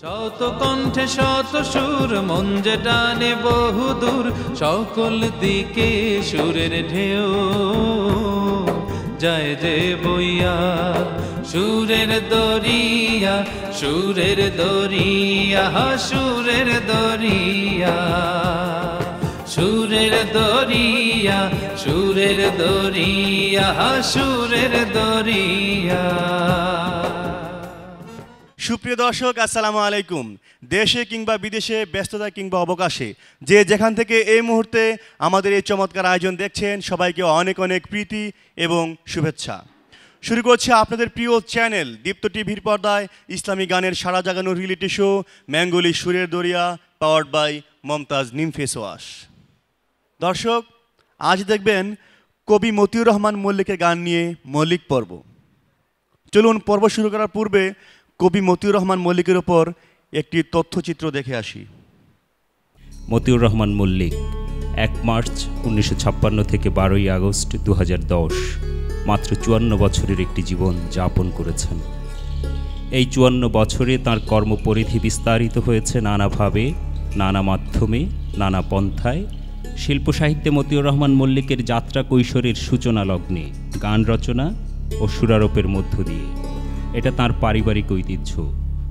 শত কণ্ঠে শত সুর মন যে টানে বহুদূর, সকল দিকে সুরের ঢেউ যায় যে বইয়া। সুরের দরিয়া, সুরের দরিয়া, সুরের দরিয়া, সুরের দরিয়া, সুরের দরিয়া, সুরের দরিয়া। সুপ্রিয় দর্শক, আসসালামু আলাইকুম। দেশে কিংবা বিদেশে, ব্যস্ততা কিংবা অবকাশে, যে যেখান থেকে এই মুহূর্তে আমাদের এই চমৎকার আয়োজন দেখছেন, সবাইকে অনেক অনেক প্রীতি এবং শুভেচ্ছা। শুরু করছে আপনাদের প্রিয় চ্যানেল দীপ্ত টিভির পর্দায় ইসলামী গানের সারা জাগানো রিয়েলিটি শো ম্যাঙ্গোলি সুরের দরিয়া, পাওয়ার্ড বাই মমতাজ নিম ফেস ওয়াশ। দর্শক, আজ দেখবেন কবি মতিউর রহমান মল্লিকের গান নিয়ে মল্লিক পর্ব। চলুন পর্ব শুরু করার পূর্বে কবি মতিউর রহমান মল্লিকের ওপর একটি তথ্যচিত্র দেখে আসি। মতিউর রহমান মল্লিক 1 মার্চ 1956 থেকে 12ই আগস্ট 2010, মাত্র 54 বছরের একটি জীবন যাপন করেছেন। এই 54 বছরে তাঁর কর্মপরিধি বিস্তারিত হয়েছে নানাভাবে, নানা মাধ্যমে, নানা পন্থায়। শিল্প সাহিত্যে মতিউর রহমান মল্লিকের যাত্রা কৈশোরের সূচনা লগ্নে গান রচনা ও সুরারোপের মধ্য দিয়ে। এটা তার পারিবারিক ঐতিহ্য।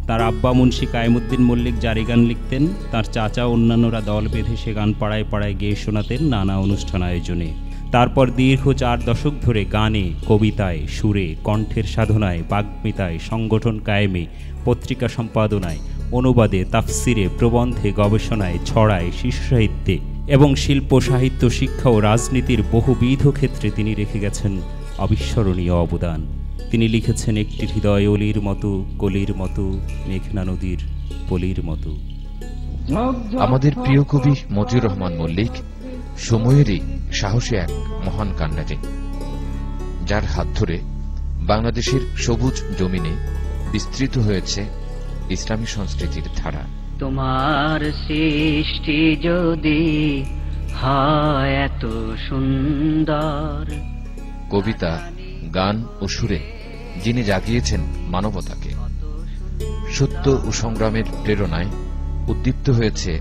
তার আব্বা মুন্সি কায়েমউদ্দিন মল্লিক জারি গান লিখতেন, তার চাচা অন্যান্যরা দল বেঁধে সে গান পাড়ায় পাড়ায় গেয়ে শোনাতেন নানা অনুষ্ঠান আয়োজনে। তারপর দীর্ঘ 4 দশক ধরে গানে, কবিতায়, সুরে, কণ্ঠের সাধনায়, বাগ্মিতায়, সংগঠন কায়েমে, পত্রিকা সম্পাদনায়, অনুবাদে, তাফসিরে, প্রবন্ধে, গবেষণায়, ছড়ায়, শিশু সাহিত্যে এবং শিল্প সাহিত্য, শিক্ষা ও রাজনীতির বহুবিধ ক্ষেত্রে তিনি রেখে গেছেন অবিস্মরণীয় অবদান। তিনি লিখেছেন একটি হৃদয় অলির মতো, কলির মতো, মেঘনা নদীর পলির মতো। আমাদের প্রিয় কবি মতিউর রহমান মল্লিক সময়েরই সাহসী এক মহান কান্ডারি, যার হাত ধরে বাংলাদেশের সবুজ জমিনে বিস্তৃত হয়েছে ইসলামী সংস্কৃতির ধারা। তোমার সৃষ্টি যদি হয় এত সুন্দর, কবিতা, গান ও সুরে যিনি জাগিয়েছেন মানবতাকে, সত্য ও সংগ্রামের প্রেরণায় উদ্দীপ্ত হয়েছে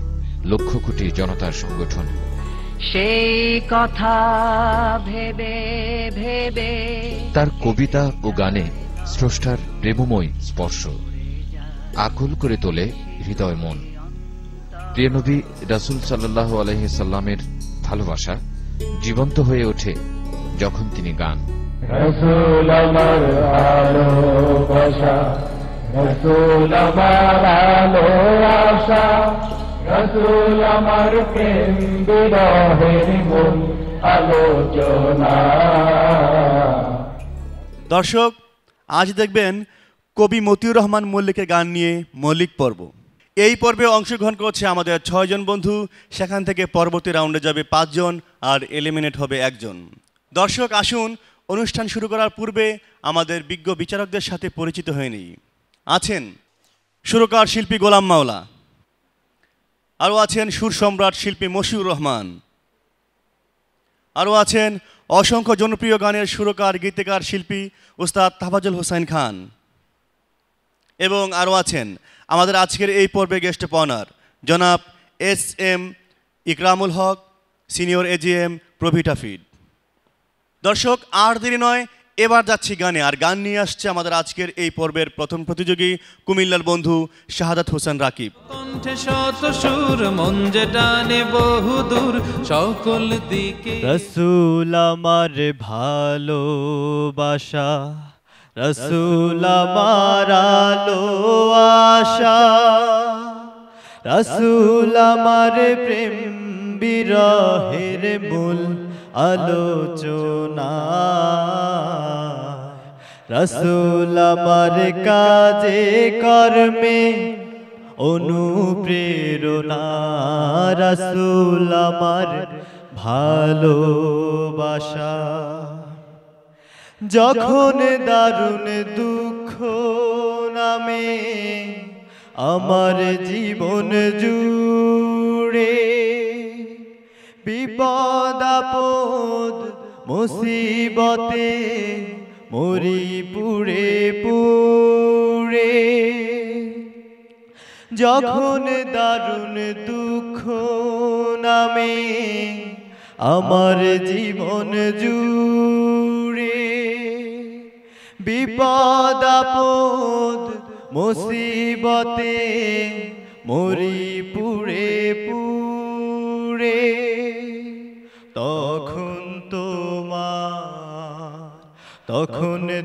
লক্ষ কোটি জনতার সংগঠন। সেই কথা ভেবে ভেবে তার কবিতা ও গানে স্রষ্টার প্রেমময় স্পর্শ আকুল করে তোলে হৃদয় মন। প্রিয় নবী রাসূল সাল্লাল্লাহু আলাইহি সাল্লামের ভালোবাসা জীবন্ত হয়ে ওঠে যখন তিনি গান। রাসূল আমার ভালোবাসা, রাসূল আমার আলো আশা, রাসূল আমার প্রেম বিরহের মূল আলোচনা। দর্শক, আজ দেখবেন কবি মতিউর রহমান মল্লিকের গান নিয়ে মল্লিক পর্ব। এই পর্বে অংশগ্রহণ করছে আমাদের 6 জন বন্ধু, সেখান থেকে পরবর্তী রাউন্ডে যাবে 5 জন আর এলিমিনেট হবে 1 জন। দর্শক, আসুন অনুষ্ঠান শুরু করার পূর্বে আমাদের বিজ্ঞ বিচারকদের সাথে পরিচিত হয়ে নিই। আছেন সুরকার শিল্পী গোলাম মাওলা, আরও আছেন সুর সম্রাট শিল্পী মশিউর রহমান, আরও আছেন অসংখ্য জনপ্রিয় গানের সুরকার গীতিকার শিল্পী উস্তাদ তাফাজ্জল হোসেন খান, এবং আরও আছেন আমাদের আজকের এই পর্বে গেস্ট অফ অনার জনাব SM ইকরামুল হক, সিনিয়র AGM প্রভিট হাফিদ। দর্শক, আর দেরি নয়, এবার যাচ্ছি গানে। আর গান নিয়ে আসছে আমাদের আজকের এই পর্বের প্রথম প্রতিযোগী কুমিল্লার বন্ধু শাহাদাত হোসেন রাকিব। কণ্ঠে শত সুর মন যে টানে বহুদূর, সকল দিকে। রাসূল আমার ভালোবাসা, রাসূল আমার আলো আশা, রাসূল আমার প্রেম বিরহের মূল আলোচনা, রাসূল আমার কাজে কর্মে অনুপ্রেরণা, রাসূল আমার ভালোবাসা। যখন দারুণ দুঃখ নামে আমার জীবন জুড়ে, বিপদ আপদ মুসিবতে মরি পুড়ে পুড়ে, যখন দারুণ দুঃখ নামে আমার জীবন জুড়ে, বিপদ আপদ মুসিবতে মরি পুড়ে পুড়ে, তখন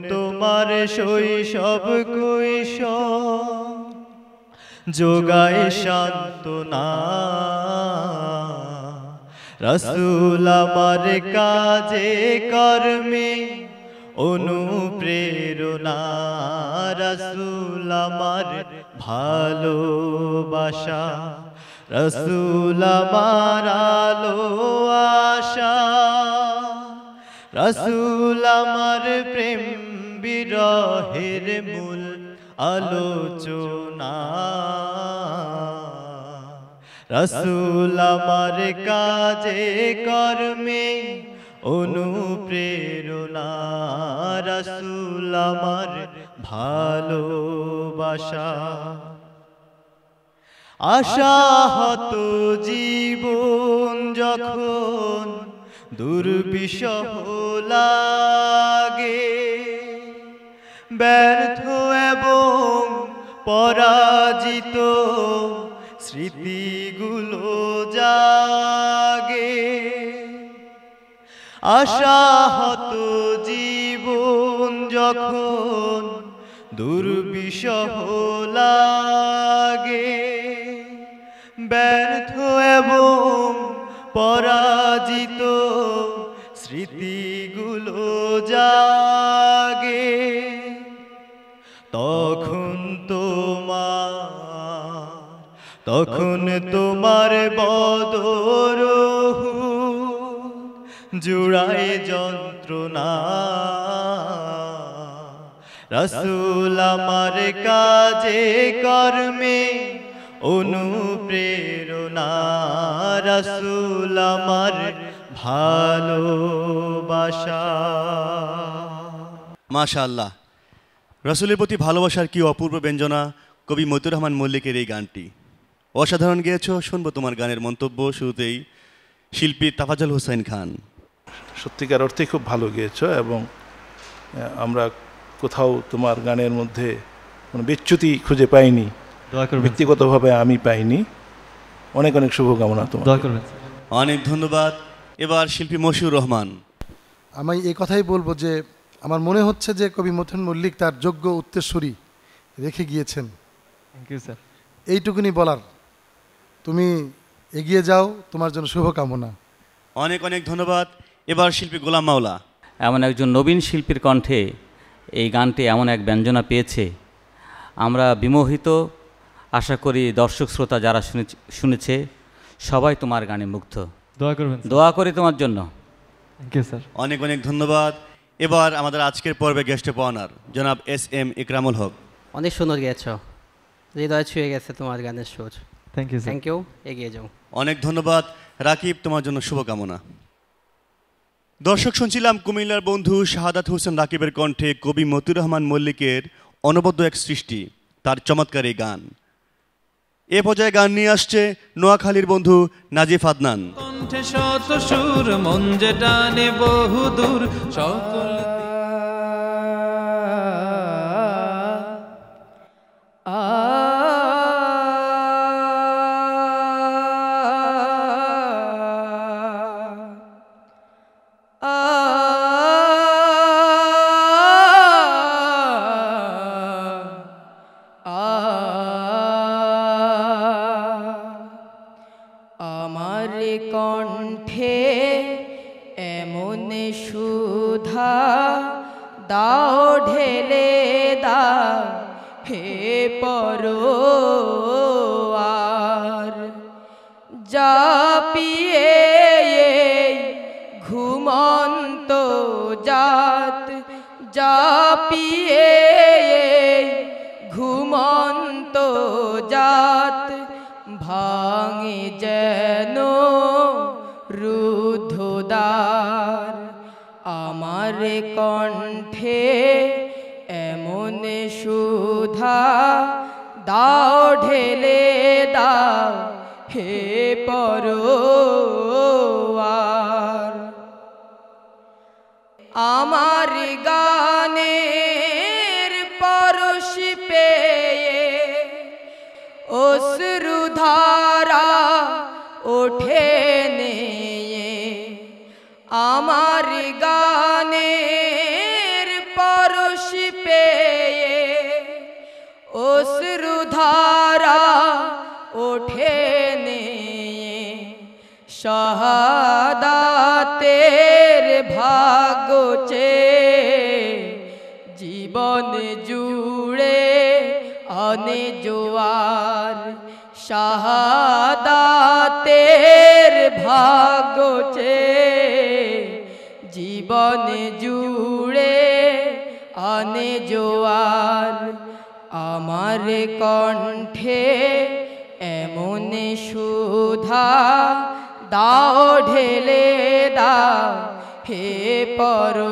তোমার শৈশব কৈশোর যোগায় সান্ত্বনা। রাসূল আমার কাজে কর্মে অনুপ্রেরণা, রাসূল আমার ভালোবাসা, রাসূল আমার আলো আশা, রাসূল আমার প্রেম বিরহের মূল আলোচনা। রাসূল আমার কাজে কর্মে অনুপ্রেরণা, রাসূল আমার ভালোবাসা। আশাহত জীবন যখন দুর্বিষহ লাগে, ব্যর্থ এবং পরাজিত স্মৃতিগুলো জাগে। আশাহত জীবন যখন দুর্বিষহ লাগে, ব্যর্থ এবং পরাজিত স্মৃতিগুলো জাগে, তখন তোমার বদর জুড়ায় যন্ত্রণা। রাসূল আমার কাজে কর্মে অনুপ্রেরণা, রাসূল আমার ভালোবাসা। মাশাআল্লাহ, রাসূলের প্রতি ভালোবাসার কি অপূর্ব ব্যঞ্জনা কবি মতিউর রহমান মল্লিকের এই গানটি। অসাধারণ গেয়েছো। শুনবো তোমার গানের মন্তব্য। শুরুতেই শিল্পী তাফাজ্জল হোসেন খান। সত্যিকার অর্থে খুব ভালো গেয়েছো এবং আমরা কোথাও তোমার গানের মধ্যে কোনো বিচ্যুতি খুঁজে পাইনি, ব্যক্তিগতভাবে আমি পাইনি। অনেক অনেক শুভকামনা তোমার। অনেক ধন্যবাদ। এবার শিল্পী মশিউর রহমান। আমি এই কথাই বলবো যে আমার মনে হচ্ছে যে কবি মতিউর মল্লিক তার যোগ্য উত্তরসূরি রেখে গিয়েছেন। Thank you sir. এইটুকুনি বলার, তুমি এগিয়ে যাও, তোমার জন্য শুভকামনা। অনেক অনেক ধন্যবাদ। এবার শিল্পী গোলাম মাওলা। এমন একজন নবীন শিল্পীর কণ্ঠে এই গানটি এমন এক ব্যঞ্জনা পেয়েছে, আমরা বিমোহিত। আশা করি দর্শক শ্রোতা যারা শুনেছে সবাই তোমার গানে মুগ্ধ। দোয়া করবেন। দোয়া করি তোমার জন্য। Thank you sir. অনেক অনেক ধন্যবাদ। এবার আমাদের আজকের পর্বে গেস্ট অফ অনার জনাব SM ইকরামুল হক। অনেক সুন্দর গেয়েছো, হৃদয় ছুঁয়ে গেছে তোমার গানের সুর। Thank you. থ্যাংক ইউ, এগিয়ে যাও। অনেক ধন্যবাদ রাকিব, তোমার জন্য শুভকামনা। দর্শক, শুনছিলাম কুমিল্লার বন্ধু শাহাদাত হোসেন রাকিবের কণ্ঠে কবি মতিউর রহমান মল্লিকের অনবদ্য এক সৃষ্টি, তার চমৎকার এই গান। এ পর্যায়ে গান নিয়ে আসছে নোয়াখালীর বন্ধু নাজিফ আদনান। কণ্ঠে শত সুর, মন যে টানে বহুদূর, সকল আমার কণ্ঠে এমন সুধা দাও ঢেলে দাও হে পরোয়ার, জাপিয়ে ঘুমন্ত জাত, জাপিয়ে ঘুমন্ত জাত, ভাঙে যেন রুদ্ধদ্বার। আমার কণ্ঠে এমন সুধা দাও ঢেলে দাও হে পরোয়ার। আমার গানের পরশ পেয়ে অশ্রুধারা ওঠে নেয়ে, আমার গানের পরশ পেয়ে অশ্রুধারা ওঠে নেয়ে, শাহাদাতের ভাগ্য চেয়ে জীবন জুড়ে আনে জোয়ার। শাহাদাতের ভাগ্য চেয়ে জীবন জুড়ে আনে জোয়ার। আমার কণ্ঠে এমন সুধা দাও ঢেলে দাও হে পরোয়ার।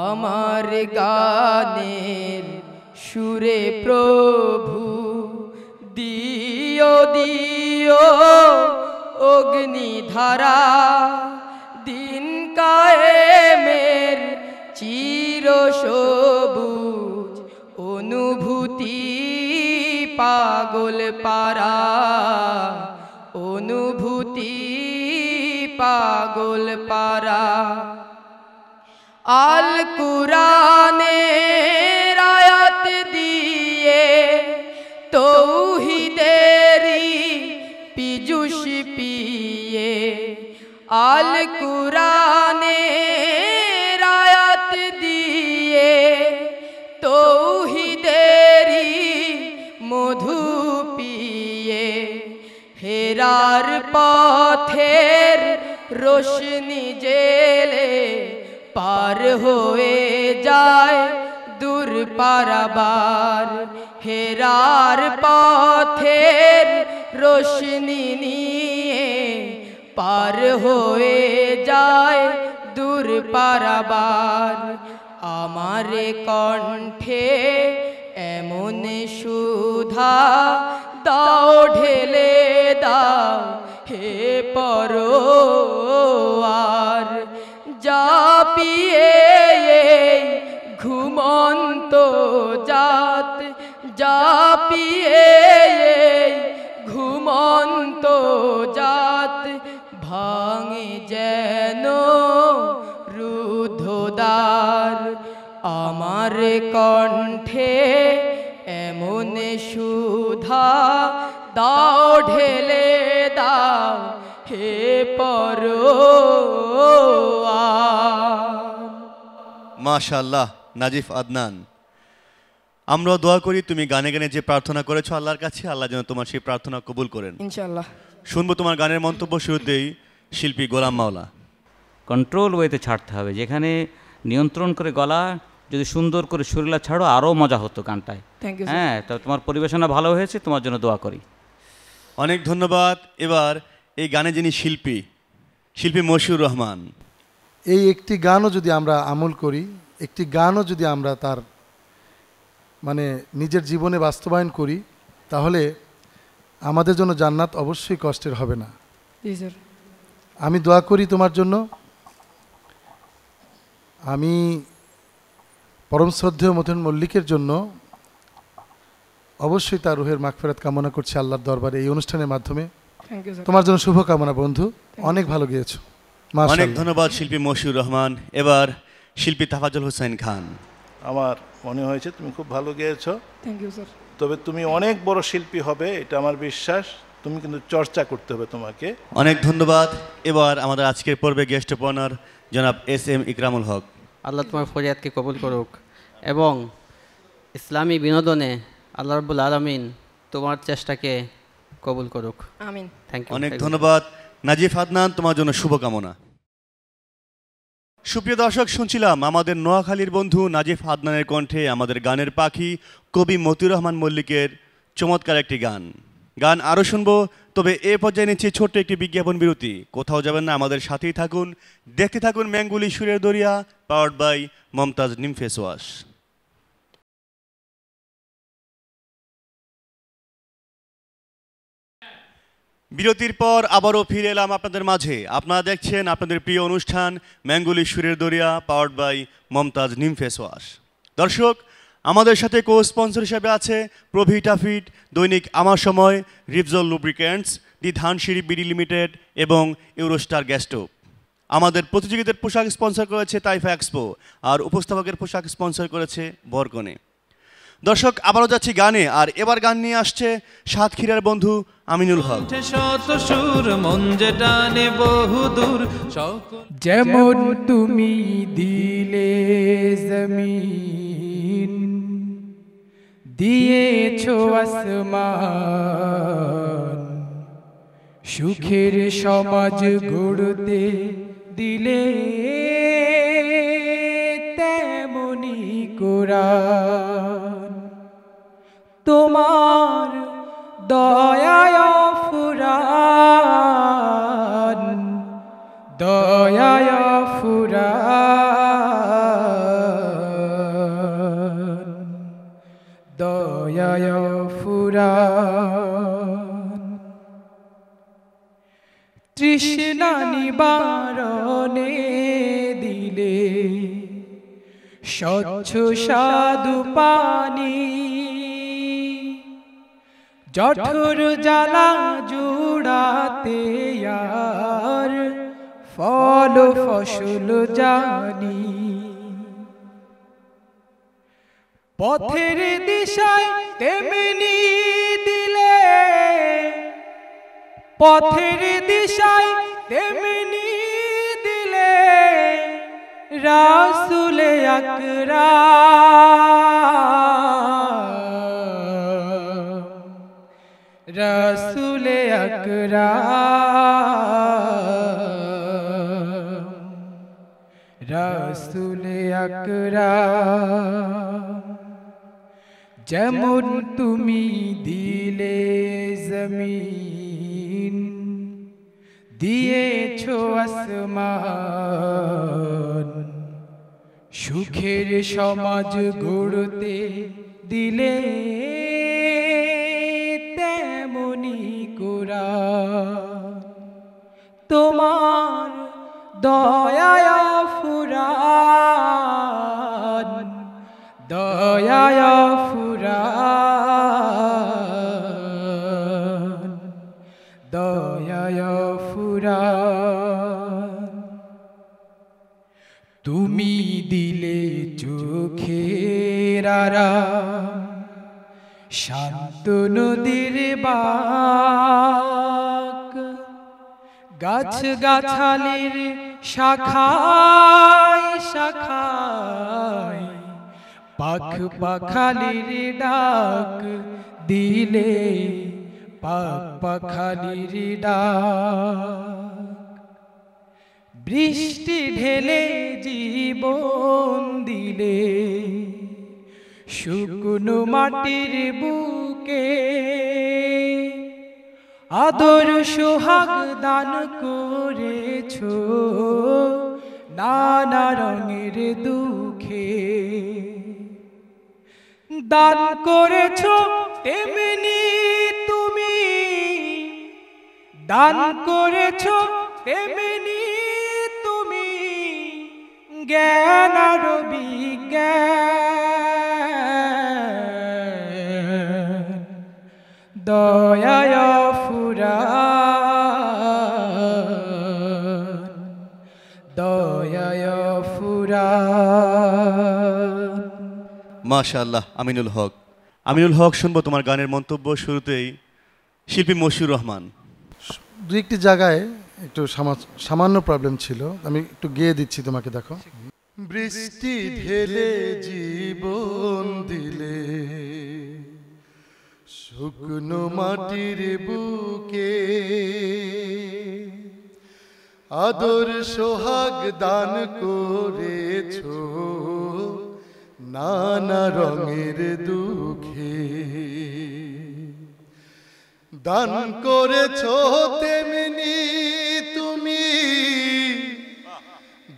আমার গানের সুরে প্রভু দিও দিও অগ্নিধারা, দিন কায়েমের চির সবুজ অনুভূতি পাগল পারা, অনুভূতি পাগল পারা। আল কুরআনের আয়াত দিয়ে তৌহিদেরই পীযুষ পিয়ে, আল কুরআনের আয়াত দিয়ে তৌহিদেরই মধু পিয়ে, হেরার পথের রোশনি জেলে পার হয়ে যায় দূর পারাবার। হেরার পথের রোশনি নিয়ে পার হয়ে যায় দূর পারাবার। আমার কণ্ঠে এমন সুধা দাও ঢেলে দাও হে পরোয়ার। যা পিয়ে ঘুমন্ত জাত, যা পিয়ে ঘুমন্ত জাত, ভাঙে যেন রুদ্ধদ্বার। আমার কণ্ঠে এমন সুধা দাও ঢেলে দাও হে পরোয়ার। মাশাআল্লাহ নাজিফ আদনান, আমরা দোয়া করি তুমি গানে গানে যে প্রার্থনা করেছো আল্লাহর কাছে, আল্লাহ যেন তোমার সেই প্রার্থনা কবুল করেন ইনশাআল্লাহ। শুনবো তোমার গানের মন্তব্য, শুরুতেই শিল্পী গোলাম মাওলা। কন্ট্রোল ওয়েতে ছাড়তে হবে, যেখানে নিয়ন্ত্রণ করে গলা যদি সুন্দর করে সুরেলা ছাড়ো আরও মজা হতো গানটায়। হ্যাঁ, তো তোমার পরিবেশনা ভালো হয়েছে, তোমার জন্য দোয়া করি। অনেক ধন্যবাদ। এবার এই গানে যিনি শিল্পী, শিল্পী মশিউর রহমান। এই একটি গানও যদি আমরা আমল করি, একটি গানও যদি আমরা তার মানে নিজের জীবনে বাস্তবায়ন করি, তাহলে আমাদের জন্য জান্নাত অবশ্যই কষ্টের হবে না। জি স্যার। আমি দোয়া করি তোমার জন্য। আমি পরম শ্রদ্ধেয় মতিউর মল্লিকের জন্য অবশ্যই তার রুহের মাগফিরাত কামনা করছি আল্লাহর দরবারে এই অনুষ্ঠানের মাধ্যমে। তোমার জন্য শুভ কামনা বন্ধু, অনেক ভালো গেয়েছো। অনেক ধন্যবাদ শিল্পী মশিউর রহমান। এবার শিল্পী তাফাজ্জল হোসেন খান। আমার মনে হয়েছে তুমি খুব ভালো গেয়েছো। Thank you sir. তবে তুমি অনেক বড় শিল্পী হবে, এটা আমার বিশ্বাস। তুমি কিন্তু চর্চা করতে হবে তোমাকে। অনেক ধন্যবাদ। এবার আমাদের আজকের পর্বে গেস্ট অপারনার জনাব SM ইকরামুল হক। আল্লাহ তোমার ফরিয়াদকে কবুল করুক এবং ইসলামী বিনোদনে আল্লাহ রাব্বুল আলামিন তোমার চেষ্টাকে কবুল করুক। আমিন। Thank you. অনেক ধন্যবাদ নাজিফ আদনান, তোমার জন্য শুভকামনা। সুপ্রিয় দর্শক, শুনছিলাম আমাদের নোয়াখালীর বন্ধু নাজিফ আদনানের কণ্ঠে আমাদের গানের পাখি কবি মতিউর রহমান মল্লিকের চমৎকার একটি গান। গান আরও শুনবো, তবে এ পর্যায়ে নিচ্ছি ছোট্ট একটি বিজ্ঞাপন বিরতি। কোথাও যাবেন না, আমাদের সাথেই থাকুন, দেখতে থাকুন ম্যাঙ্গুলি সুরের দরিয়া, পাওয়ার্ড বাই মমতাজ নিম ফেস ওয়াশ। বিরতির পর আবারও ফিরে এলাম আপনাদের মাঝে। আপনারা দেখছেন আপনাদের প্রিয় অনুষ্ঠান ম্যাঙ্গুলি সুরের দরিয়া, পাওয়ার্ড বাই মমতাজ নিম ফেস ওয়াশ। দর্শক, আমাদের সাথে কো স্পন্সর হিসেবে আছে প্রভিটাফিট, দৈনিক আমার সময়, রিপজল লুব্রিক্যান্টস, দি ধানসিঁড়ি বিডি লিমিটেড এবং ইউরোস্টার গ্যাস স্টোভ। আমাদের প্রতিযোগীদের পোশাক স্পন্সর করেছে তাইফা এক্সপো, আর উপস্থাপকের পোশাক স্পন্সর করেছে বরকনে। দর্শক, আবারও যাচ্ছি গানে, আর এবার গান নিয়ে আসছে সাতক্ষীরার বন্ধু আমিনুল হক। যেমন তুমি দিলে জমিন, দিয়েছো আসমান, সুখের সমাজ গড়তে দিলে তেমনি কোরআন। তোমার দয়ায় ফুরান, দয়ায় ফুরান, দয়ায় ফুরান। তৃষ্ণা নিবারণে দিলে স্বচ্ছ সাধু পানি, জঠর জ্বালা জুড়াতে আর ফল ফসল জানি। পথের দিশায় তেমনি দিলে, পথের দিশায় তেমনি দিলে রাসূলে আকরাম, রাসূলে আকরাম, রাসূলে আকরাম। যেমন তুমি দিলে জমিন, দিয়েছো আসমান, সুখের সমাজ গড়তে দিলে তেমনি কোরআন। তোমার দয়ায় ফুরান, দয়ায় ফুরান, দয়ায় ফুরান। তুমি দিলে চোখের আরাম, শান্ত নদীর বাঁক, গাছ গাছালির শাখায় শাখায় পাখ পাখালির ডাক দিলে, পাখ পাখালির ডাক। বৃষ্টি ঢেলে জীবন দিলে, শুকনো মাটির বুকে আদর সোহাগ দান করেছো নানা রঙের দুঃখে। দান করেছো তেমনি তুমি, দান করেছো তেমনি তুমি, জ্ঞান আর বিজ্ঞান। দয়ায় ফুরান, দয়ায় ফুরান। মাশাআল্লাহ আমিনুল হক। আমিনুল হক, শুনবো তোমার গানের মন্তব্য। শুরুতেই শিল্পী মশিউর রহমান। দু একটি জায়গায় একটু সামান্য প্রবলেম ছিল, আমি একটু গেয়ে দিচ্ছি তোমাকে, দেখো। বৃষ্টি ঢেলে জীবন দিলে, শুকনো মাটির বুকে আদর সোহাগ দান করেছো নানা রঙের দুঃখে। দান করেছো তেমনি তুমি,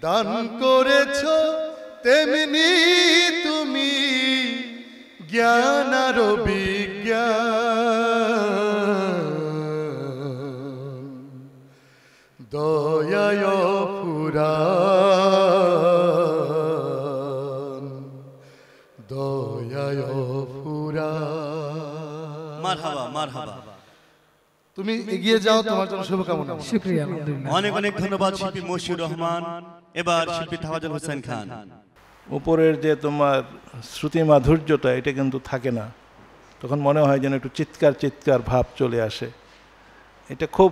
দান করেছো তেমনি তুমি, জ্ঞান আর বিজ্ঞান। ফুরান দয়ায় ফুরান। মারহাবা মারহাবা। তুমি এগিয়ে যাও, তোমার জন্য শুভকামনা। শুকরিয়া, আলহামদুলিল্লাহ। অনেক অনেক ধন্যবাদ শিল্পী মশিউর রহমান। এবার শিল্পী তাওয়াজুল হোসেন খান। উপরের যে তোমার শ্রুতি মাধুর্যটা এটা কিন্তু থাকে না, তখন মনে হয় যেন একটু চিৎকার চিৎকার ভাব চলে আসে। এটা খুব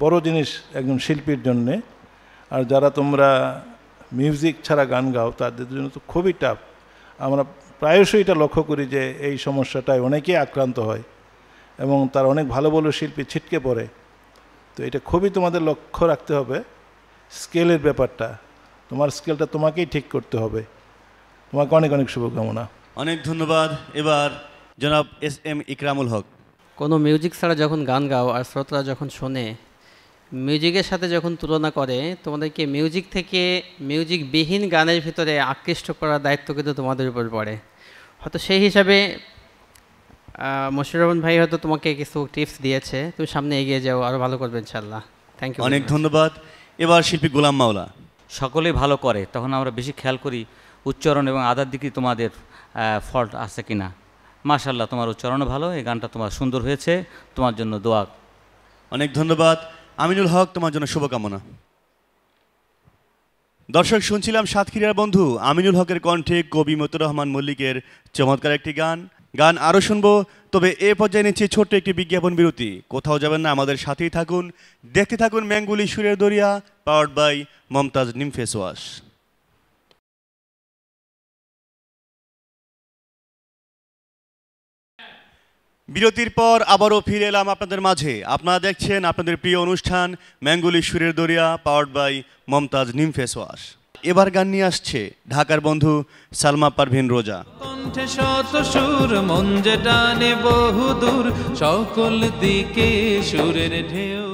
বড় জিনিস একজন শিল্পীর জন্যে। আর যারা তোমরা মিউজিক ছাড়া গান গাও তাদের জন্য তো খুবই টাফ। আমরা প্রায়শই এটা লক্ষ্য করি যে এই সমস্যাটায় অনেকেই আক্রান্ত হয় এবং তার অনেক ভালো ভালো শিল্পী ছিটকে পড়ে। তো এটা খুবই তোমাদের লক্ষ্য রাখতে হবে, স্কেলের ব্যাপারটা। তোমার স্কেলটা তোমাকেই ঠিক করতে হবে। তোমাকে অনেক অনেক শুভকামনা। অনেক ধন্যবাদ। এবার জনাব SM ইকরামুল হক। কোনো মিউজিক ছাড়া যখন গান গাও আর শ্রোতারা যখন শোনে, মিউজিকের সাথে যখন তুলনা করে, তোমাদেরকে মিউজিক থেকে মিউজিকবিহীন গানের ভিতরে আকৃষ্ট করার দায়িত্ব কিন্তু তোমাদের উপর পড়ে। হয়তো সেই হিসাবে মশিউর রহমান ভাই হয়তো তোমাকে কিছু টিপস দিয়েছে, তুমি সামনে এগিয়ে যাও, আরও ভালো করবে ইনশাল্লাহ। Thank you. অনেক ধন্যবাদ। এবার শিল্পী গোলাম মাওলা। সকলেই ভালো করে, তখন আমরা বেশি খেয়াল করি উচ্চারণ এবং আদার দিকে তোমাদের ফল্ট আছে কিনা। মাশাআল্লাহ, তোমার উচ্চারণও ভালো, এই গানটা তোমার সুন্দর হয়েছে, তোমার জন্য দোয়া। অনেক ধন্যবাদ। আমিনুল হক, তোমার জন্য শুভকামনা। দর্শক, শুনছিলাম সাতক্ষীরার বন্ধু আমিনুল হকের কণ্ঠে কবি মতিউর রহমান মল্লিকের চমৎকার একটি গান আরও শুনবো। তবে এ পর্যায়ে নিচ্ছি ছোট্ট একটি বিজ্ঞাপন বিরতি। কোথাও যাবেন না, আমাদের সাথেই থাকুন, দেখতে থাকুন ম্যাঙ্গুলি সুরের দরিয়া, পাওয়ার্ড বাই মমতাজ নিম ফেস ওয়াশ। বিরতির পর আবারও ফিরে এলাম আপনাদের মাঝে। আপনারা দেখছেন আপনাদের প্রিয় অনুষ্ঠান ম্যাঙ্গুলি সুরের দরিয়া, পাওয়ার্ড বাই মমতাজ নিম ফেস ওয়াশ। এবার গান নিয়ে আসছে ঢাকার বন্ধু সালমা পারভিন রোজা। কণ্ঠে শত সুর, মন যে টানে বহুদূর, সকল দিকে সুরের ঢেউ।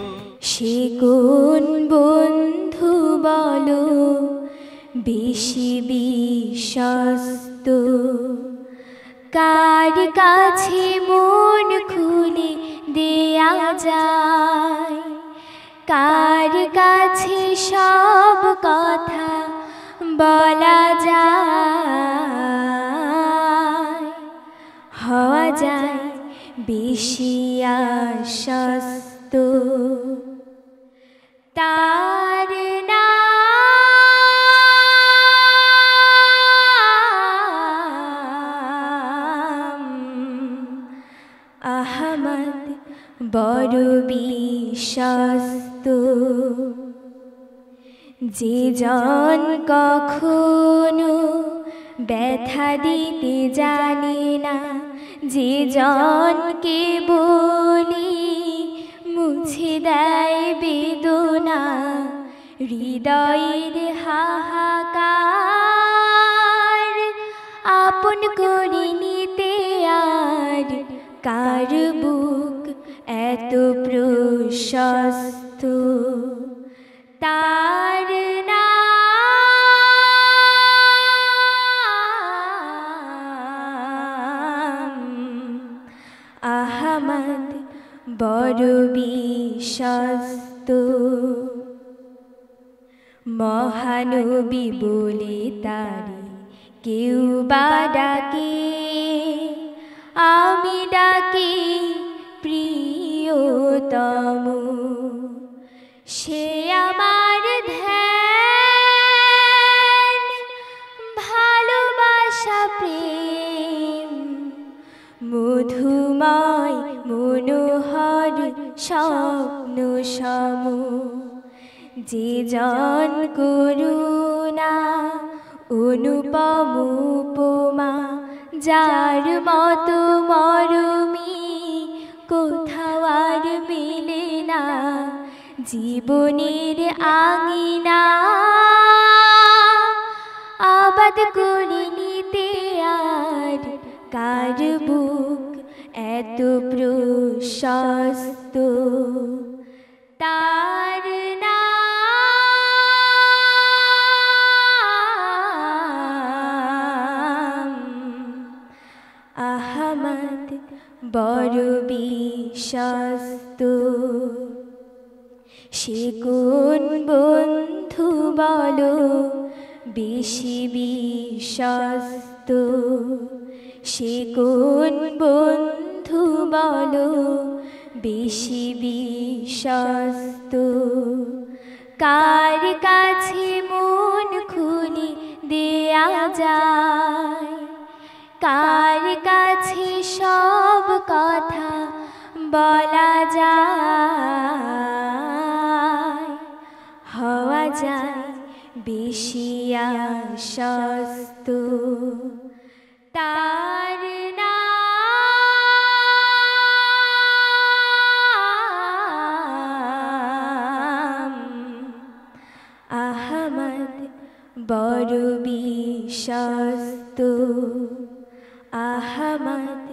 সে কোন বন্ধু বলো বেশি বিশ্বস্ত, কার কাছে মন খুলে দেয়া যায়, কার কাছে সব কথা বলা যায়, হওয়া যায় বেশি আশ্বস্ত। তার নাম আহমদ, বড় বিশ্বস্ত। যে জন কখনো ব্যথা দিতে জানে না, যে জনকে বলি মুছে দেয় বেদনা, হৃদয়ের হাহাকার আপন করে নিতে আর কার বুক এত প্রশস্ত। তার নাম আহমদ, বড় বিশ্বস্ত। মহানবী বলে তারে কেউ বা ডাকে, আমি ডাকি প্রিয়তম। সে আমার ধ্যান, ভালোবাসা, প্রেম, মধুময় মনোহর স্বপ্ন সম। যে জন করুণা অনুপম উপমা, যার মতো মরমি কোথাও আর মেলে না, জীবনের আঙিনা আবাদ করে নিতে আর কার বুক এত প্রশস্ত। তার নাম আহমদ, বড় বিশ্বস্ত। সে কোন বন্ধু বন্ধু বলো বেশি বিশ্বস্ত, সে কোন বন্ধু বলো বেশি বিশ্বস্ত, কার কাছে মন খুলে দেয়া যায়, কার কাছে সব কথা বলা যায়, হওয়া যায় বেশি আশ্বস্ত, তার নাম আহমদ, বড় বিশ্বস্ত, আহমদ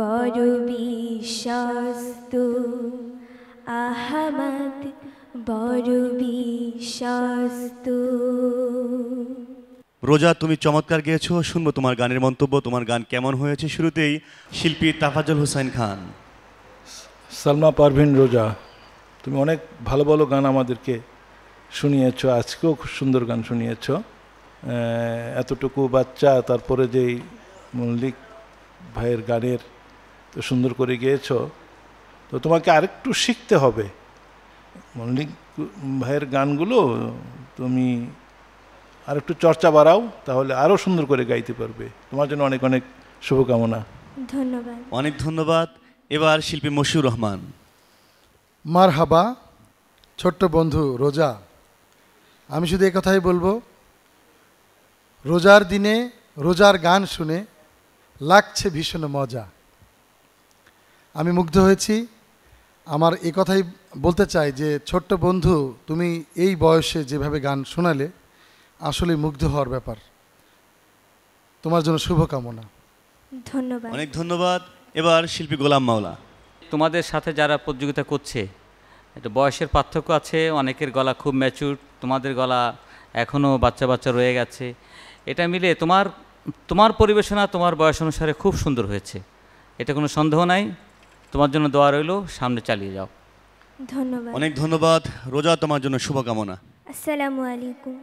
বড় বিশ্বস্ত, আহমদ বড় বিশ্বস্ত। রোজা, তুমি চমৎকার গেয়েছো, শুনবো তোমার গানের মন্তব্য। তোমার গান কেমন হয়েছে? শুরুতেই শিল্পী তাফাজ্জল হোসেন খান। সালমা পারভিন রোজা, তুমি অনেক ভালো ভালো গান আমাদেরকে শুনিয়েছো, আজকেও খুব সুন্দর গান শুনিয়েছো। এতটুকু বাচ্চা, তারপরে যেই মল্লিক ভাইয়ের গানের তো সুন্দর করে গিয়েছো, তো তোমাকে আরেকটু শিখতে হবে। মল্লিক ভাইয়ের গানগুলো তুমি আরেকটু চর্চা বাড়াও, তাহলে আরও সুন্দর করে গাইতে পারবে। তোমার জন্য অনেক অনেক শুভকামনা। ধন্যবাদ। অনেক ধন্যবাদ। এবার শিল্পী মশিউর রহমান। মারহাবা ছোট্ট বন্ধু রোজা, আমি শুধু কথাই বলবো, রোজার দিনে রোজার গান শুনে লাগছে ভীষণ মজা। আমি মুগ্ধ হয়েছি। আমার কথাই বলতে চাই যে ছোট্ট বন্ধু, তুমি এই বয়সে যেভাবে গান শোনালে আসলে মুগ্ধ হওয়ার ব্যাপার। তোমার জন্য শুভকামনা। ধন্যবাদ। অনেক ধন্যবাদ। এবার শিল্পী গোলাম মাওলা। তোমাদের সাথে যারা প্রতিযোগিতা করছে, একটা বয়সের পার্থক্য আছে, অনেকের গলা খুব ম্যাচুর, তোমাদের গলা এখনও বাচ্চা বাচ্চা রয়ে গেছে। এটা মিলে তোমার পরিবেশনা তোমার বয়স অনুসারে খুব সুন্দর হয়েছে, এটা কোনো সন্দেহ নাই। তোমার জন্য দোয়া রইল, সামনে চালিয়ে যাও। ধন্যবাদ। অনেক ধন্যবাদ রোজা, তোমার জন্য শুভকামনা। আসসালামু আলাইকুম।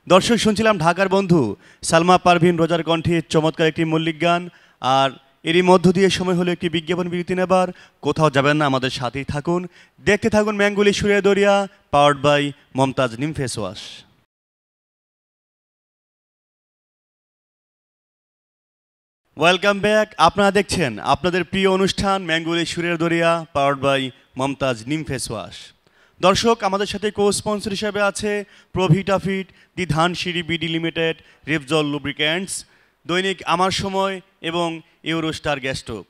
দর্শক, শুনছিলাম ঢাকার বন্ধু সালমা পারভিন রোজার কণ্ঠে চমৎকার একটি মল্লিক গান। আর এরই মধ্য দিয়ে সময় হলো একটি বিজ্ঞাপন বিরতি নেবার। কোথাও যাবেন না, আমাদের সাথেই থাকুন, দেখতে থাকুন ম্যাঙ্গুলি সুরে দরিয়া, পাওয়ার্ড বাই মমতাজ নিম ফেস ওয়াশ। Welcome back. আপনারা দেখছেন আপনাদের প্রিয় অনুষ্ঠান ম্যাঙ্গুলি সুরের দরিয়া, পাওয়ার্ড বাই মমতাজ নিম ফেস ওয়াশ। দর্শক, আমাদের সাথে কো স্পন্সর হিসেবে আছে প্রভিটাফিট, দি ধানসিঁড়ি বিডি লিমিটেড, রেফজল লুব্রিক্যান্টস, দৈনিক আমার সময় এবং ইউরোস্টার গ্যাস স্টোভ।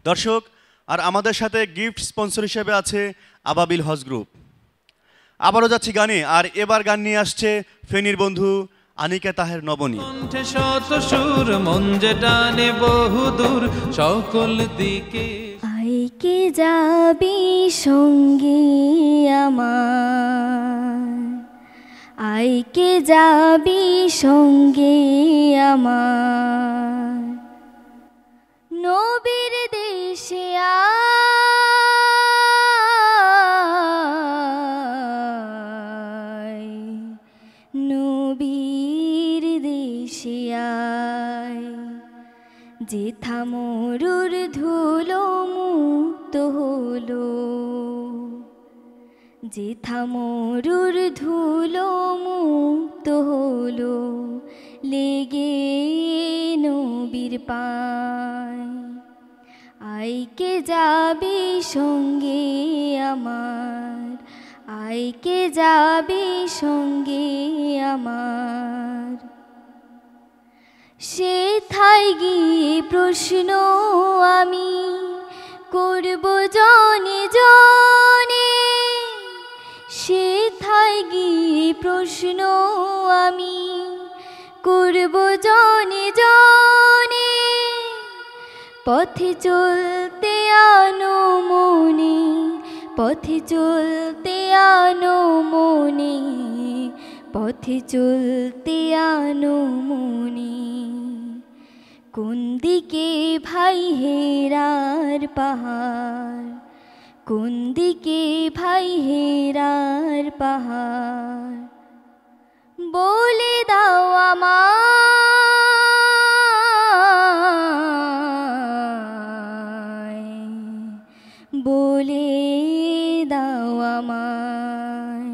দর্শক, আর আমাদের সাথে গিফট স্পন্সর হিসেবে আছে আবাবিল হজ গ্রুপ। আবারও যাচ্ছি গানে, আর এবার গান নিয়ে আসছে ফেনীর বন্ধু আনিকা তাহের নবনী। কণ্ঠে শত সুর, মন যে টানে বহুদূর সকল দিকে। আইকে যাবি সঙ্গে আমার, আইকে যাবি সঙ্গে আমার, নবীর দেশে আয়, নবীর দেশে আয়, যেথা মরুর ধুলো মুক্ত হলো, যেথা মরুর ধুলো মুক্ত হলো, লেগে নবীর পায়। আইকে যাবি সঙ্গে আমার, আইকে যাবি সঙ্গে আমার, সেথায় গিয়ে প্রশ্ন আমি করব জনে জনে, সেথায় গিয়ে প্রশ্ন আমি করব জনে জনে, পথে চলতে আনো মনে, পথে চলতে আনো মনে, পথে চলতে আনো মনে, কোন দিকে ভাই হেরার পাহাড়, কোন দিকে ভাই হেরার পাহাড় বলে দাও আমায়, বলে দাও আমায়।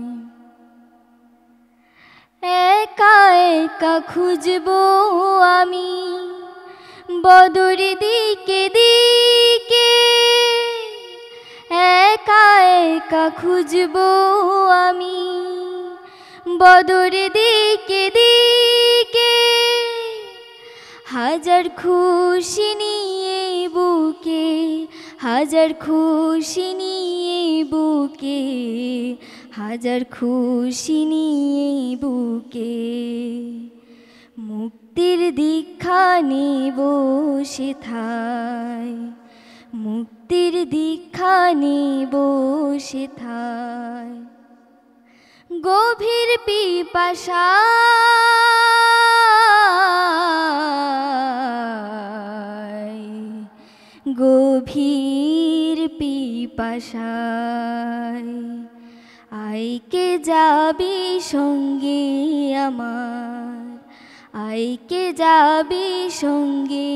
একা একা খুঁজবো আমি বদর দিকে দিকে, একা একা খুঁজবো আমি বদর দিকে দিকে। হাজার খুশি নিয়ে বুকে, হাজার খুশি নিয়ে বুকে, হাজার খুশি নিয়ে বুকে। মুক্তির দীক্ষা নেব সেথায়, মুক্তির দীক্ষা নেব সেথায়। গভীর পিপাসায়, গভীর পিপাসায়। আইকে যাবি সঙ্গে আমার, আইকে যাবি সঙ্গে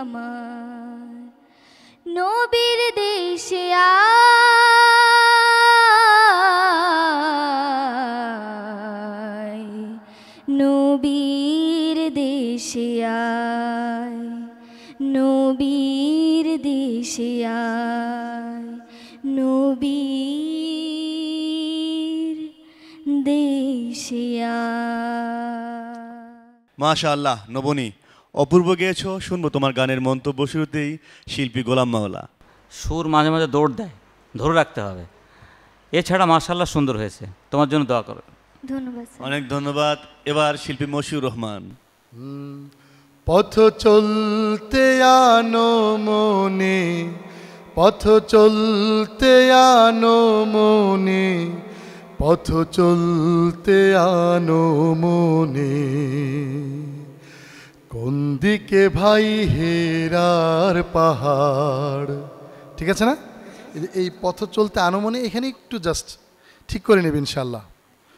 আমার। নবীর দেশে আয়, নবীর দেশে আয়, নবীর দেশে আয়, নবীর দেশে আয়। মাশাআল্লাহ নবনী, অপূর্ব গেয়েছো। শুনবো তোমার গানের মন্তব্য শুরুতেই শিল্পী গোলাম মাওলা। সুর মাঝে মাঝে দৌড় দেয়, ধরে রাখতে হবে। এছাড়া মাশাআল্লাহ সুন্দর হয়েছে, তোমার জন্য দোয়া করো। ধন্যবাদ, অনেক ধন্যবাদ। এবার শিল্পী মশিউর রহমান। পথ চলতে আনো মনে, পথ চলতে আনো মনে, পথ চলতে আনো মনে। কোন দিকে ভাই হেরার পাহাড়। ঠিক আছে না? এই পথ চলতে আনো মনে এখানে একটু জাস্ট ঠিক করে নেবে ইনশাল্লাহ।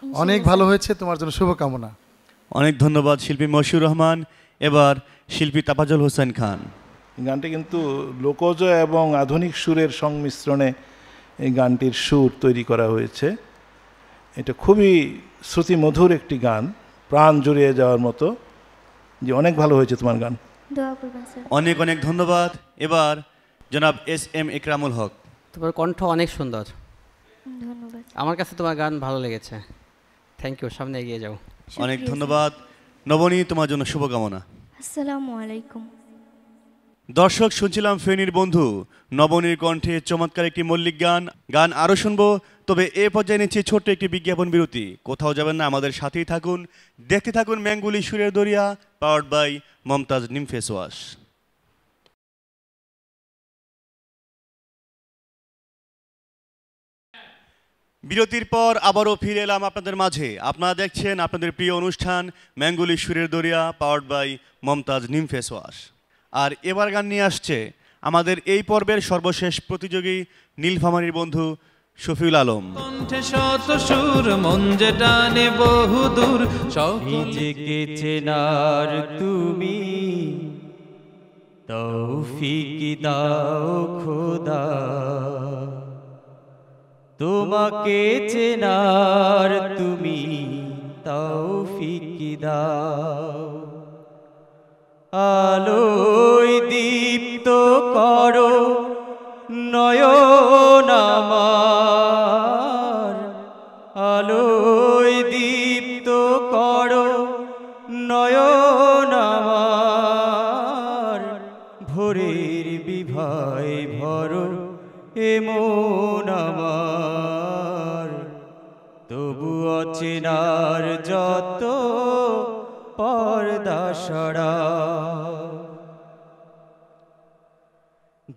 অনেক ভালো হয়েছে, তোমার জন্য শুভকামনা। অনেক ধন্যবাদ শিল্পী মশিউর রহমান। এবার শিল্পী তাফাজ্জল হোসেন খান। গানটি কিন্তু লোকজ এবং আধুনিক সুরের সংমিশ্রণে এই গানটির সুর তৈরি করা হয়েছে। এটা খুবই শ্রুতিমধুর একটি গান, প্রাণ জুড়িয়ে যাওয়ার মতো। যে অনেক ভালো হয়েছে তোমার গান। অনেক অনেক ধন্যবাদ। এবার জনাব SM ইকরামুল হক। তোমার কণ্ঠ অনেক সুন্দর, ধন্যবাদ। আমার কাছে তোমার গান ভালো লেগেছে। থ্যাংক ইউ, সামনে এগিয়ে যাও। অনেক ধন্যবাদ নবনী, তোমার জন্য শুভকামনা। আসসালামু আলাইকুম। দর্শক, শুনছিলাম ফেনীর বন্ধু নবনীর কণ্ঠে চমৎকার একটি মল্লিক গান। গান আরও শুনবো, তবে এ পর্যায়ে নিচ্ছে ছোট্ট একটি বিজ্ঞাপন বিরতি। কোথাও যাবেন না, আমাদের সাথেই থাকুন, দেখতে থাকুন ম্যাঙ্গুলি সুরের দরিয়া, পাওয়ার্ড বাই মমতাজ নিম ফেস ওয়াশ। বিরতির পর আবারও ফিরে এলাম আপনাদের মাঝে। আপনারা দেখছেন আপনাদের প্রিয় অনুষ্ঠান ম্যাঙ্গুলি সুরের দরিয়া, পাওয়ার্ড বাই মমতাজ নিম ফেস ওয়াশ। আর এবার গান নিয়ে আসছে আমাদের এই পর্বের সর্বশেষ প্রতিযোগী নীলফামারীর বন্ধু শফিউল আলম। কণ্ঠে শত সুর মন যে টানে বহুদূর, নিজেকে চেনার তুমি তৌফিক দাও খোদা, তোমাকে চেনার তুমি তৌফিক দাও। আলোয় দীপ্ত করো নয়ন আমার, আলোয় দীপ্ত করো নয়ন আমার। ভোরের বিভায় ভরো এমন আমার, তবু অচেনার যত পর্দা সরাও।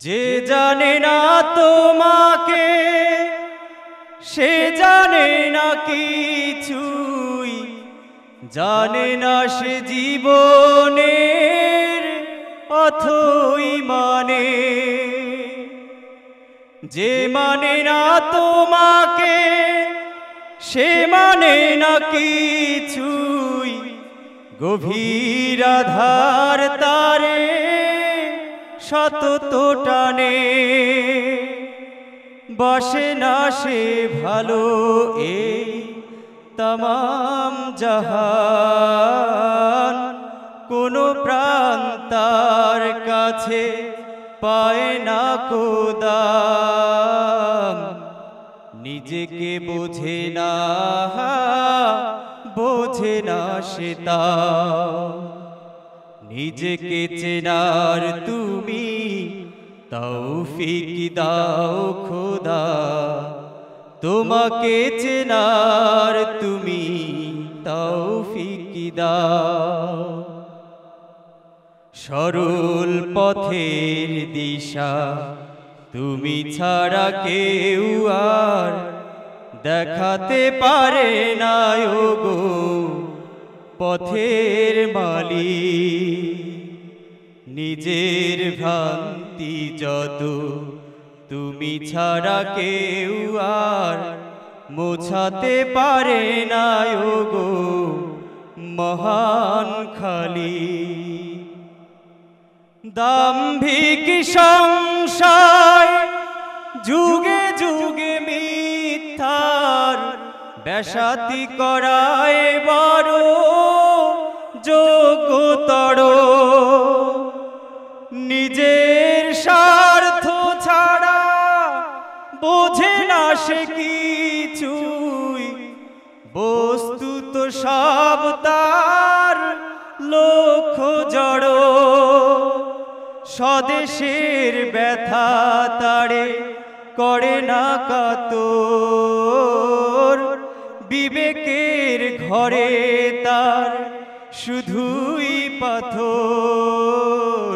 যে জানে না তোমাকে সে জানে না কিছুই, জানে না সে জীবনের অথই মানে। যে মানে না তোমাকে সে মানে না কিছুই, গভীর আধার তারে শত টানে, বসে না সে ভালো এই তমাম জাহান, কোনো প্রাণ তার কাছে পায় না কোদান, নিজেকে বোঝে না সে তা, নিজেকে চেনার তুমি তৌফিক দাও খোদা, তোমাকে চেনার তুমি তৌফিক দাও, সরল পথের দিশা তুমি ছাড়া কেউ আর দেখাতে পারে না গো পথের মালিক, নিজের ভ্রান্তি যত তুমি ছাড়া কেউ আর মোছাতে পারে না গো মহান খালিক, দাম্ভিক সংশয় যুগে যুগে মিথ্যার বেশাতি করায় বড় যোগ্যতর, নিজের স্বার্থ ছাড়া বোঝে না সে কিছুই, বস্তুত সব তার লক্ষ্য জড়, স্বদেশের ব্যথা তাড়ে করে না কাতর, বিবেকের ঘরে তার শুধুই পাথর,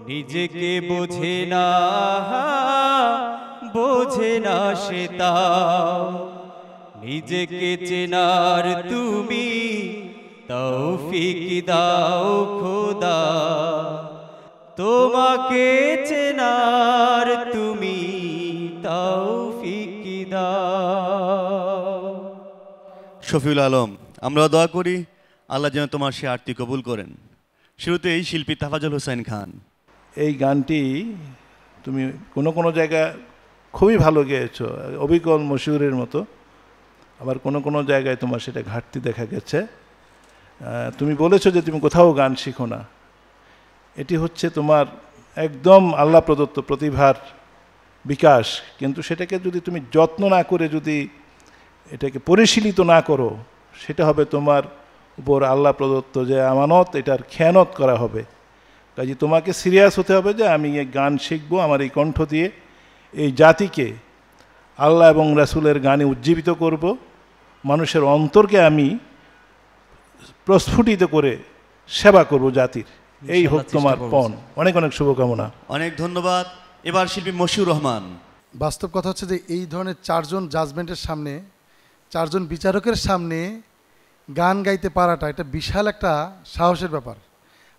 নিজেকে বোঝে না সে তা, নিজেকে চেনার তুমি তৌফিক দাও খোদা, তোমাকে চেনার তুমি তৌফিক দাও। শফিউল আলম, আমরা দোয়া করি আল্লাহ যেন তোমার সে আরতি কবুল করেন। শুরুতেই শিল্পী তাফাজ্জল হোসেন খান। এই গানটি তুমি কোনো জায়গায় খুবই ভালো গেয়েছো, অবিকল মশহুরের মতো, আবার কোনো জায়গায় তোমার সেটা ঘাটতি দেখা গেছে। তুমি বলেছো যে তুমি কোথাও গান শিখো না, এটি হচ্ছে তোমার একদম আল্লাহ প্রদত্ত প্রতিভার বিকাশ, কিন্তু সেটাকে যদি তুমি যত্ন না করে যদি এটাকে পরিশীলিত না করো, সেটা হবে তোমার উপর আল্লাহ প্রদত্ত যে আমানত, এটার খেয়ানত করা হবে। কাজে তোমাকে সিরিয়াস হতে হবে যে আমি এই গান শিখবো, আমার এই কণ্ঠ দিয়ে এই জাতিকে আল্লাহ এবং রাসূলের গানে উজ্জীবিত করব, মানুষের অন্তরকে আমি প্রস্ফুটিত করে সেবা করব জাতির। এই হোক তোমার পণ। অনেক শুভকামনা। অনেক ধন্যবাদ। এবার শিল্পী মশিউর রহমান। বাস্তব কথা হচ্ছে যে এই ধরনের চারজন জাজমেন্টের সামনে, চারজন বিচারকের সামনে গান গাইতে পারাটা এটা বিশাল একটা সাহসের ব্যাপার।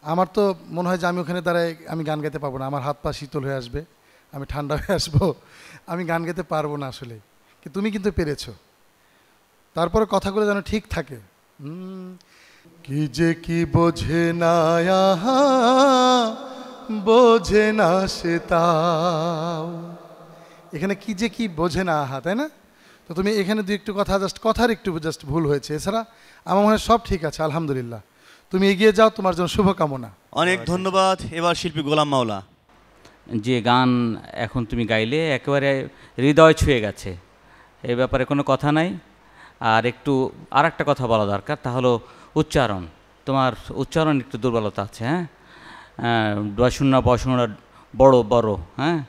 আমার তো মনে হয় যে আমি ওখানে দাঁড়ায় আমি গান গাইতে পারবো না, আমার হাত পা শীতল হয়ে আসবে, আমি ঠান্ডা হয়ে আসবো, আমি গান গাইতে পারবো না আসলে। তুমি কিন্তু পেরেছো, তারপরে কথাগুলো যেন ঠিক থাকে। কি যে কি বোঝে না বোঝে না সে তাও, এখানে কি যে কি বোঝে না আহা, তাই না? তো তুমি এখানে দু একটু কথা কথার একটু জাস্ট ভুল হয়েছে, এছাড়া আমার মনে হয় সব ঠিক আছে, আলহামদুলিল্লাহ। তুমি এগিয়ে যাও, তোমার জন্য শুভকামনা। অনেক ধন্যবাদ। এবার শিল্পী গোলাম মাওলা। যে গান এখন তুমি গাইলে একেবারে হৃদয় ছুঁয়ে গেছে, এই ব্যাপারে কোনো কথা নাই। আর একটু আর একটা কথা বলা দরকার, তা হলো উচ্চারণ। তোমার উচ্চারণ একটু দুর্বলতা আছে, হ্যাঁ, ডশূন্য বশূন্য বড় বড়, হ্যাঁ,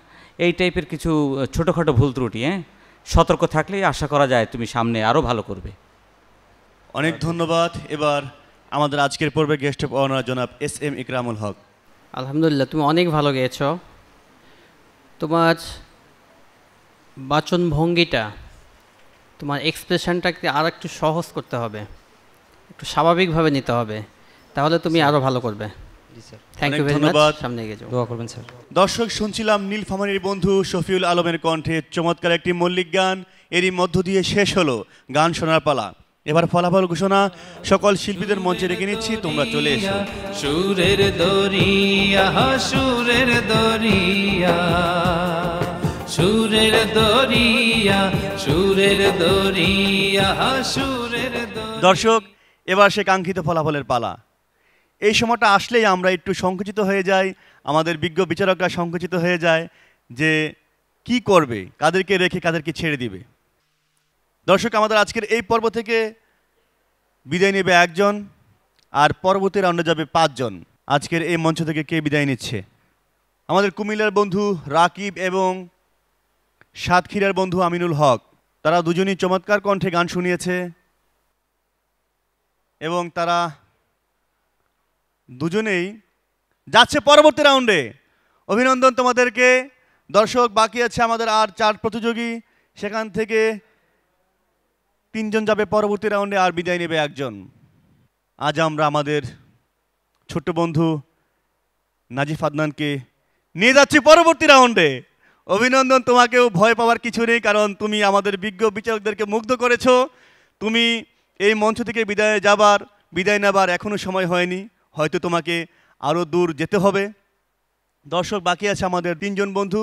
এই টাইপের কিছু ছোটোখাটো ভুল ত্রুটি, হ্যাঁ, সতর্ক থাকলেই আশা করা যায় তুমি সামনে আরও ভালো করবে। অনেক ধন্যবাদ। এবার আমাদের আজকের পর্বে গেস্ট অফ অনার জনাব SM ইকরামুল হক। আলহামদুলিল্লাহ, তুমি অনেক ভালো গেয়েছ। তোমার বাচন ভঙ্গিটা, তোমার এক্সপ্রেশনটাকে আর একটু সহজ করতে হবে, একটু স্বাভাবিকভাবে নিতে হবে, তাহলে তুমি আরও ভালো করবে। থ্যাংক ইউ অনেক ভেরি মাচ। ধন্যবাদ। সামনে এগিয়ে যাও। দোয়া করবেন স্যার। দর্শক, শুনছিলাম নীলফামারীর বন্ধু শফিউল আলমের কণ্ঠে চমৎকার একটি মল্লিক গান। এরই মধ্য দিয়ে শেষ হলো গান শোনার পালা। এবার ফলাফল ঘোষণা। সকল শিল্পীদের মঞ্চে রেখে নিচ্ছি, তোমরা চলে এসো। সুরের দরিয়া, সুরের দরিয়া, সুরের দরিয়া, সুরের দরিয়া, সুরের দরিয়া। দর্শক, এবার সে কাঙ্ক্ষিত ফলাফলের পালা। এই সময়টা আসলেই আমরা একটু সংকুচিত হয়ে যাই, আমাদের বিজ্ঞ বিচারকরা সংকুচিত হয়ে যায় যে কি করবে, কাদেরকে রেখে কাদেরকে ছেড়ে দিবে। দর্শক, আমাদের আজকের এই পর্ব থেকে বিদায় নেবে একজন, আর পরবর্তী রাউন্ডে যাবে 5 জন। আজকের এই মঞ্চ থেকে কে বিদায় নিচ্ছে? আমাদের কুমিল্লার বন্ধু রাকিব এবং সাতক্ষীরার বন্ধু আমিনুল হক, তারা দুজনই চমৎকার কণ্ঠে গান শুনিয়েছে এবং তারা দুজনেই যাচ্ছে পরবর্তী রাউন্ডে। অভিনন্দন তোমাদেরকে। দর্শক, বাকি আছে আমাদের আর 4 প্রতিযোগী, সেখান থেকে 3 জন যাবে পরবর্তী রাউন্ডে, আর বিদায় নেবে একজন। আজ আমরা আমাদের ছোট্ট বন্ধু নাজিফ আদনানকে নিয়ে যাচ্ছি পরবর্তী রাউন্ডে। অভিনন্দন তোমাকেও, ভয় পাওয়ার কিছু নেই, কারণ তুমি আমাদের বিজ্ঞ বিচারকদেরকে মুগ্ধ করেছো। তুমি এই মঞ্চ থেকে বিদায় নেবার এখনও সময় হয়নি, হয়তো তোমাকে আরও দূর যেতে হবে। দর্শক, বাকি আছে আমাদের 3 জন বন্ধু,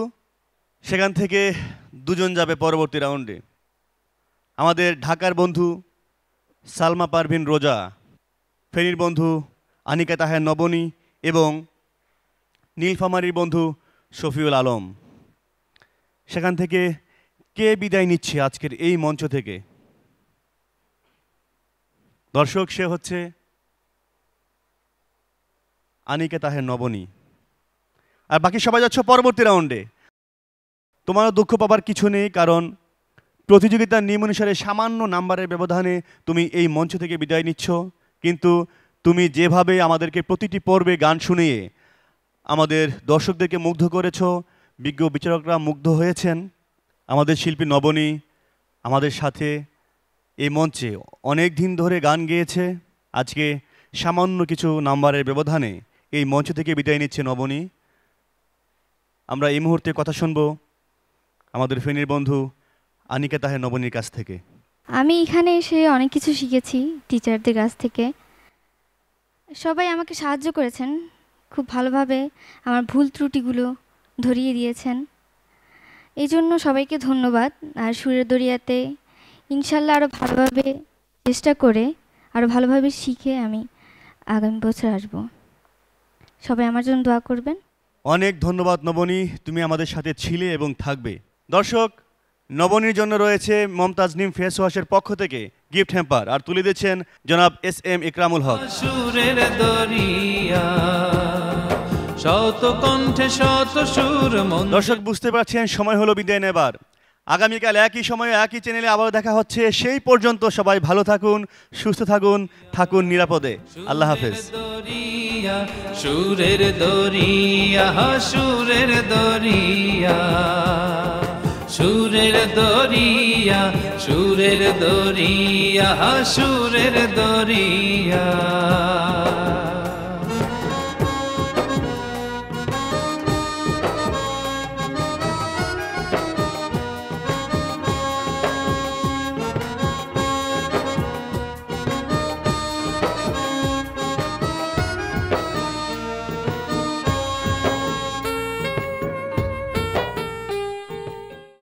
সেখান থেকে 2 জন যাবে পরবর্তী রাউন্ডে। আমাদের ঢাকার বন্ধু সালমা পারভিন রোজা, ফেনীর বন্ধু আনিকা তাহের নবনী এবং নীলফামারীর বন্ধু শফিউল আলম। সেখান থেকে কে বিদায় নিচ্ছে আজকের এই মঞ্চ থেকে? দর্শক, সে হচ্ছে আনিকা তাহের নবনী। আর বাকি সবাই যাচ্ছে পরবর্তী রাউন্ডে। তোমারও দুঃখ পাবার কিছু নেই, কারণ প্রতিযোগিতার নিয়ম অনুসারে সামান্য নাম্বারের ব্যবধানে তুমি এই মঞ্চ থেকে বিদায় নিচ্ছ। কিন্তু তুমি যেভাবে আমাদেরকে প্রতিটি পর্বে গান শুনিয়ে আমাদের দর্শকদেরকে মুগ্ধ করেছ, বিজ্ঞ বিচারকরা মুগ্ধ হয়েছেন। আমাদের শিল্পী নবনী আমাদের সাথে এই মঞ্চে অনেক দিন ধরে গান গেয়েছে। আজকে সামান্য কিছু নাম্বারের ব্যবধানে এই মঞ্চ থেকে বিদায় নিচ্ছে নবনী। আমরা এই মুহূর্তে কথা শুনব আমাদের ফেনীর বন্ধু আনিকা তাহের নবনীর কাছ থেকে। আমি এখানে এসে অনেক কিছু শিখেছি টিচারদের কাছ থেকে। সবাই আমাকে সাহায্য করেছেন, খুব ভালোভাবে আমার ভুল ত্রুটিগুলো ধরিয়ে দিয়েছেন, এই জন্য সবাইকে ধন্যবাদ। আর সুরের দরিয়াতে ইনশাল্লাহ আরও ভালোভাবে চেষ্টা করে আরও ভালোভাবে শিখে আমি আগামী বছর আসব। সবাই আমার জন্য দোয়া করবেন। অনেক ধন্যবাদ নবনী, তুমি আমাদের সাথে ছিলে এবং থাকবে। দর্শক, নবনীর জন্য রয়েছে মমতাজ নিম ফেস ওয়াশের পক্ষ থেকে গিফট হ্যাম্পার, আর তুলে দিচ্ছেন জনাব SM ইকরামুল হক। সুরের দরিয়া, শত কণ্ঠে শত সুর। দর্শক, বুঝতে পারছেন সময় হলো বিদায় নেবার। আগামীকাল একই সময়ে একই চ্যানেলে আবার দেখা হচ্ছে। সেই পর্যন্ত সবাই ভালো থাকুন, সুস্থ থাকুন, থাকুন নিরাপদে। আল্লাহ হাফেজ। সুরের দরিয়া, সুরের দরিয়া, সুরের দরিয়া, সুরের দরিয়া, সুরের দরিয়া।